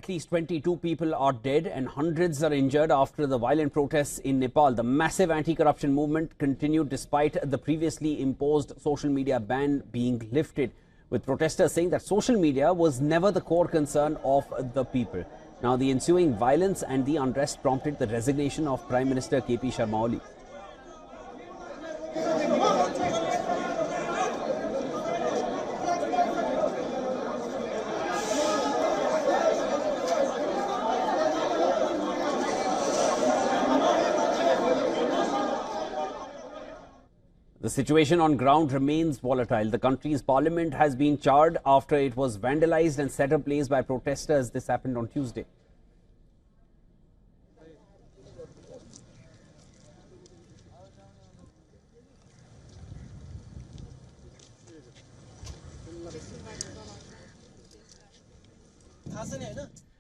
At least 22 people are dead and hundreds are injured after the violent protests in Nepal. The massive anti-corruption movement continued despite the previously imposed social media ban being lifted, with protesters saying that social media was never the core concern of the people. Now, the ensuing violence and the unrest prompted the resignation of Prime Minister KP Sharma Oli. The situation on ground remains volatile. The country's parliament has been charred after it was vandalized and set ablaze by protesters. This happened on Tuesday.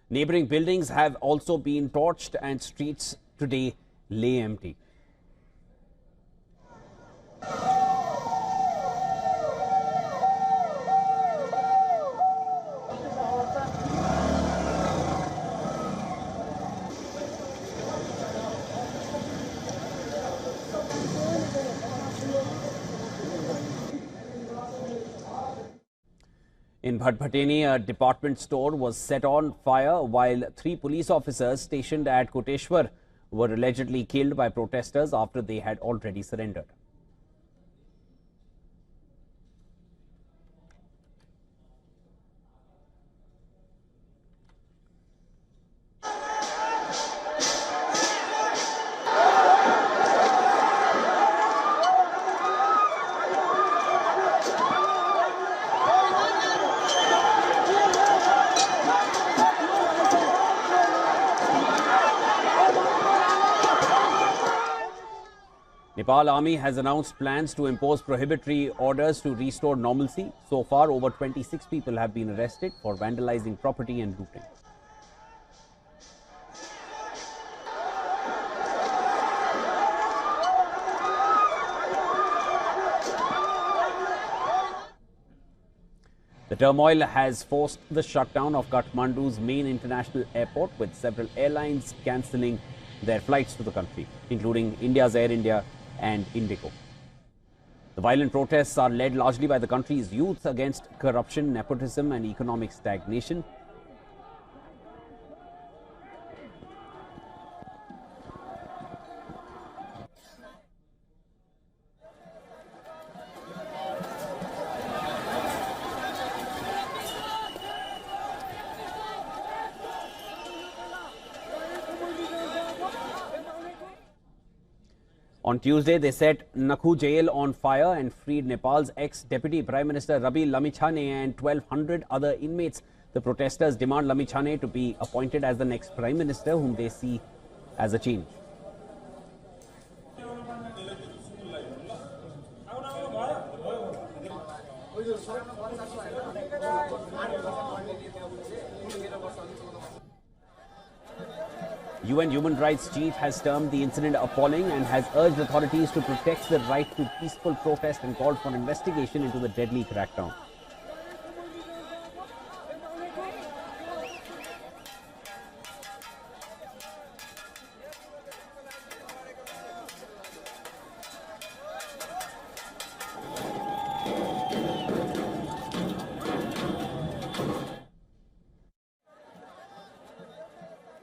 Neighboring buildings have also been torched and streets today lay empty. In Bhatbhateni, a department store was set on fire while 3 police officers stationed at Koteshwar were allegedly killed by protesters after they had already surrendered. Nepal Army has announced plans to impose prohibitory orders to restore normalcy. So far, over 26 people have been arrested for vandalizing property and looting. The turmoil has forced the shutdown of Kathmandu's main international airport, with several airlines cancelling their flights to the country, including India's Air India and Indigo. The violent protests are led largely by the country's youth against corruption, nepotism and economic stagnation. On Tuesday, they set Nakhu jail on fire and freed Nepal's ex-deputy Prime Minister Rabi Lamichhane and 1,200 other inmates. The protesters demand Lamichhane to be appointed as the next Prime Minister, whom they see as a change. UN Human Rights Chief has termed the incident appalling and has urged authorities to protect the right to peaceful protest and called for an investigation into the deadly crackdown.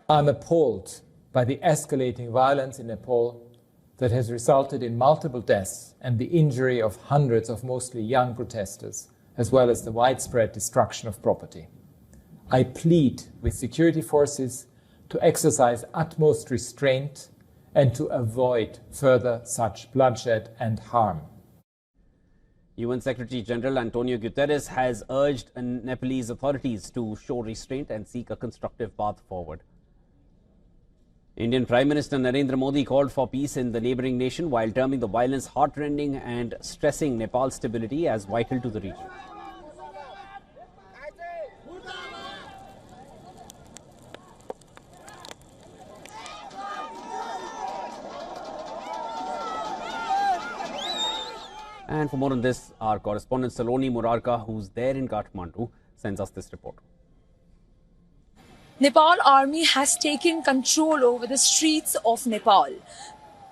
I'm appalled by the escalating violence in Nepal that has resulted in multiple deaths and the injury of hundreds of mostly young protesters, as well as the widespread destruction of property. I plead with security forces to exercise utmost restraint and to avoid further such bloodshed and harm. UN Secretary General Antonio Guterres has urged Nepalese authorities to show restraint and seek a constructive path forward. Indian Prime Minister Narendra Modi called for peace in the neighbouring nation while terming the violence heartrending and stressing Nepal's stability as vital to the region. And for more on this, our correspondent Saloni Murarka, who's there in Kathmandu, sends us this report. Nepal army has taken control over the streets of Nepal.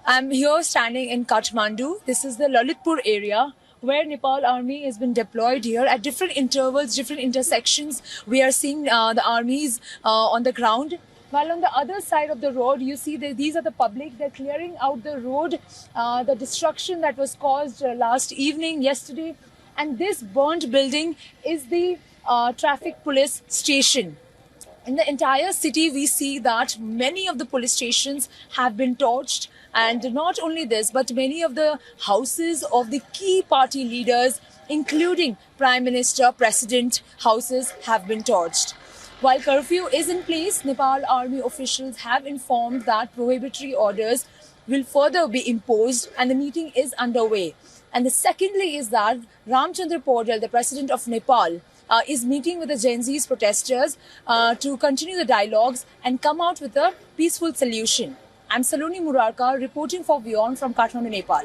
I'm here standing in Kathmandu. This is the Lalitpur area where Nepal army has been deployed here at different intervals, different intersections. We are seeing the armies on the ground. While on the other side of the road, you see that these are the public. They're clearing out the road, the destruction that was caused last evening, yesterday. And this burnt building is the traffic police station. In the entire city, we see that many of the police stations have been torched. And not only this, but many of the houses of the key party leaders, including Prime Minister, President houses, have been torched. While curfew is in place, Nepal army officials have informed that prohibitory orders will further be imposed and the meeting is underway. And the secondly is that Ramchandra Paudel, the president of Nepal, is meeting with the Gen Z's protesters to continue the dialogues and come out with a peaceful solution. I'm Saloni Murarka reporting for WION from Kathmandu, Nepal.